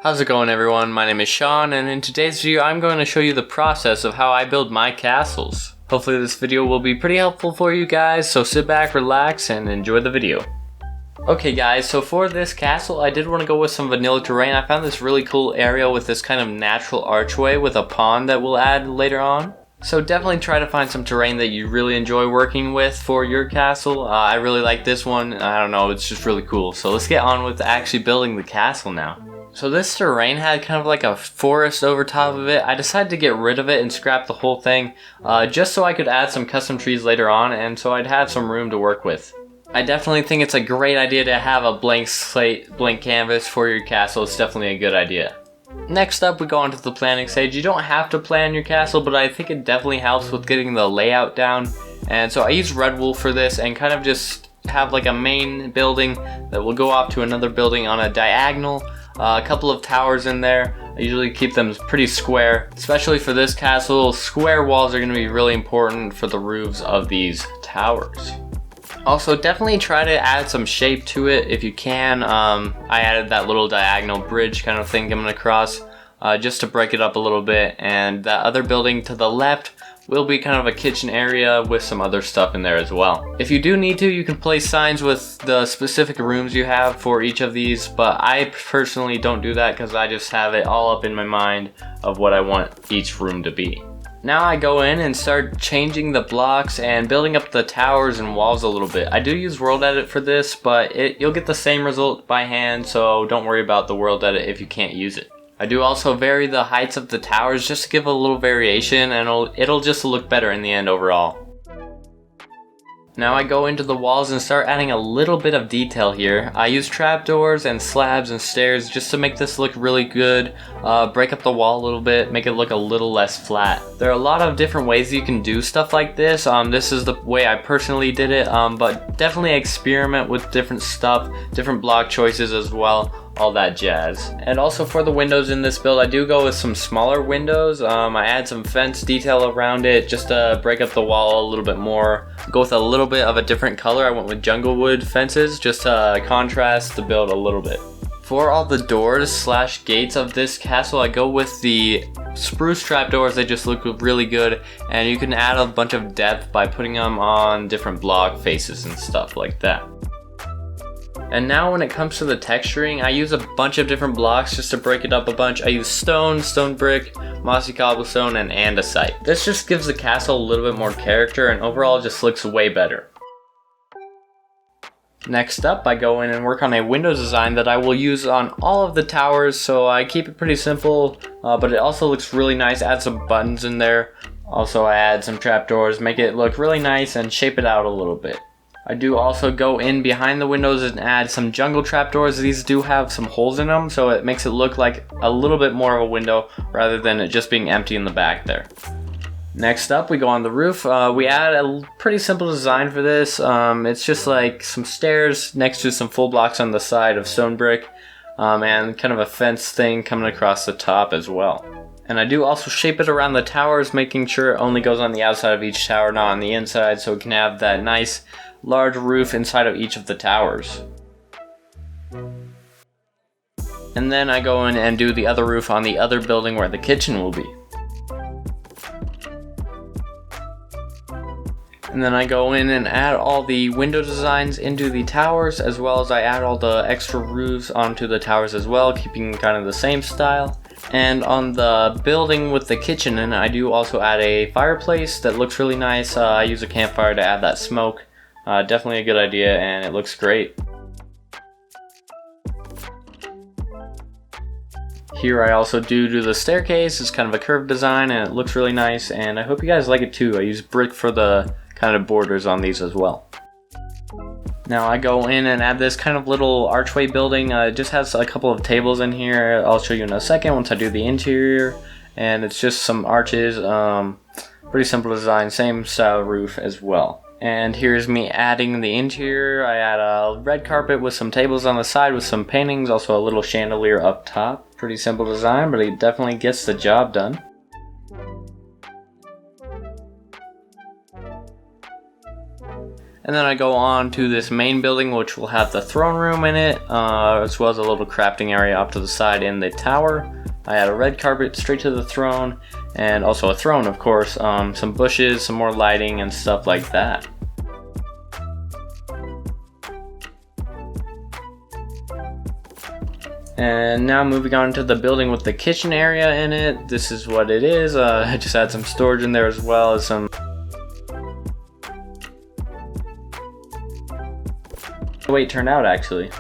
How's it going, everyone? My name is Sean, and in today's video I'm going to show you the process of how I build my castles. Hopefully this video will be pretty helpful for you guys, so sit back, relax, and enjoy the video. Okay guys, so for this castle I did want to go with some vanilla terrain. I found this really cool area with this kind of natural archway with a pond that we'll add later on. So definitely try to find some terrain that you really enjoy working with for your castle. I really like this one. I don't know, it's just really cool. So let's get on with actually building the castle now. So this terrain had kind of like a forest over top of it. I decided to get rid of it and scrap the whole thing just so I could add some custom trees later on and so I'd have some room to work with. I definitely think it's a great idea to have a blank slate, blank canvas for your castle. It's definitely a good idea. Next up we go on to the planning stage. You don't have to plan your castle, but I think it definitely helps with getting the layout down. And so I use red wool for this and kind of just have like a main building that will go off to another building on a diagonal. A couple of towers in there. I usually keep them pretty square. Especially for this castle, square walls are going to be really important for the roofs of these towers. Also, definitely try to add some shape to it if you can. I added that little diagonal bridge kind of thing coming across just to break it up a little bit. And that other building to the left will be kind of a kitchen area with some other stuff in there as well. If you do need to, you can place signs with the specific rooms you have for each of these, but I personally don't do that because I just have it all up in my mind of what I want each room to be. Now I go in and start changing the blocks and building up the towers and walls a little bit. I do use World Edit for this, but you'll get the same result by hand, so don't worry about the World Edit if you can't use it. I do also vary the heights of the towers just to give a little variation, and it'll just look better in the end overall. Now I go into the walls and start adding a little bit of detail here. I use trapdoors and slabs and stairs just to make this look really good, break up the wall a little bit, make it look a little less flat. There are a lot of different ways you can do stuff like this. This is the way I personally did it, but definitely experiment with different stuff, different block choices as well. All that jazz. And also for the windows in this build, I do go with some smaller windows. I add some fence detail around it just to break up the wall a little bit more. Go with a little bit of a different color. I went with jungle wood fences just to contrast the build a little bit. For all the doors / gates of this castle, I go with the spruce trapdoors. They just look really good, and you can add a bunch of depth by putting them on different block faces and stuff like that. And now when it comes to the texturing, I use a bunch of different blocks just to break it up a bunch. I use stone, stone brick, mossy cobblestone, and andesite. This just gives the castle a little bit more character and overall just looks way better. Next up, I go in and work on a windows design that I will use on all of the towers, so I keep it pretty simple, but it also looks really nice. Add some buttons in there. Also I add some trapdoors, make it look really nice and shape it out a little bit. I do also go in behind the windows and add some jungle trapdoors. These do have some holes in them, so it makes it look like a little bit more of a window rather than it just being empty in the back there. Next up, we go on the roof. We add a pretty simple design for this. It's just like some stairs next to some full blocks on the side of stone brick, and kind of a fence thing coming across the top as well. And I do also shape it around the towers, making sure it only goes on the outside of each tower, not on the inside, so it can have that nice large roof inside of each of the towers. And then I go in and do the other roof on the other building where the kitchen will be. And then I go in and add all the window designs into the towers, as well as I add all the extra roofs onto the towers as well, keeping kind of the same style. And on the building with the kitchen in, I do also add a fireplace that looks really nice. I use a campfire to add that smoke. Definitely a good idea, and it looks great. Here I also do the staircase. It's kind of a curved design and it looks really nice, and I hope you guys like it too. I use brick for the kind of borders on these as well. Now I go in and add this kind of little archway building. It just has a couple of tables in here. I'll show you in a second once I do the interior, and it's just some arches. Pretty simple design, same style roof as well. And here's me adding the interior. I add a red carpet with some tables on the side with some paintings, also a little chandelier up top. Pretty simple design, but it definitely gets the job done. And then I go on to this main building, which will have the throne room in it, as well as a little crafting area off to the side in the tower. I add a red carpet straight to the throne, and also a throne, of course, some bushes, some more lighting and stuff like that. And now moving on to the building with the kitchen area in it. This is what it is. I just add some storage in there as well as some... The way it turned out, actually.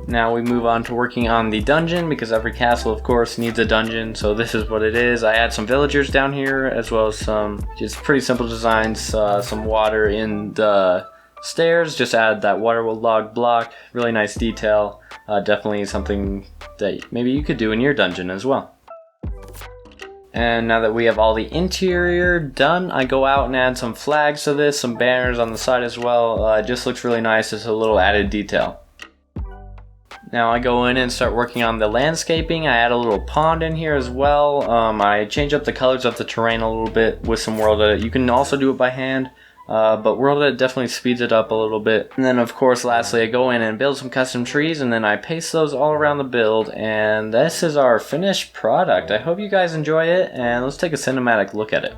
Now we move on to working on the dungeon, because every castle of course needs a dungeon, so this is what it is. I add some villagers down here as well as some just pretty simple designs, some water in the stairs, just add that water log block, really nice detail, definitely something that maybe you could do in your dungeon as well. And now that we have all the interior done, I go out and add some flags to this, some banners on the side as well. It just looks really nice, it's a little added detail. Now I go in and start working on the landscaping. I add a little pond in here as well. I change up the colors of the terrain a little bit with some World Edit. You can also do it by hand, but World Edit definitely speeds it up a little bit. And then of course lastly I go in and build some custom trees, and then I paste those all around the build, and this is our finished product. I hope you guys enjoy it, and let's take a cinematic look at it.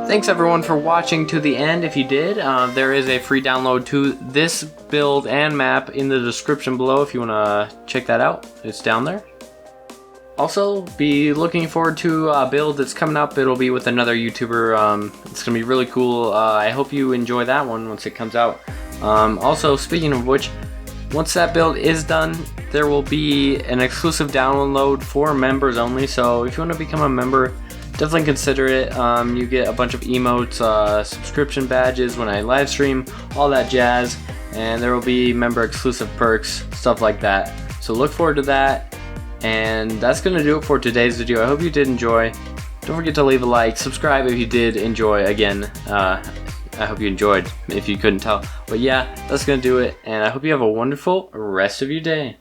Thanks everyone for watching to the end. If you did, there is a free download to this build and map in the description below if you want to check that out. It's down there. Also, be looking forward to a build that's coming up. It'll be with another YouTuber. It's going to be really cool. I hope you enjoy that one once it comes out. Also, speaking of which, once that build is done, there will be an exclusive download for members only. So if you want to become a member, definitely consider it. You get a bunch of emotes, subscription badges when I live stream, all that jazz, and there will be member exclusive perks, stuff like that. So look forward to that. And that's gonna do it for today's video. I hope you did enjoy. Don't forget to leave a like, subscribe if you did enjoy. Again, I hope you enjoyed if you couldn't tell. But yeah, that's gonna do it, and I hope you have a wonderful rest of your day.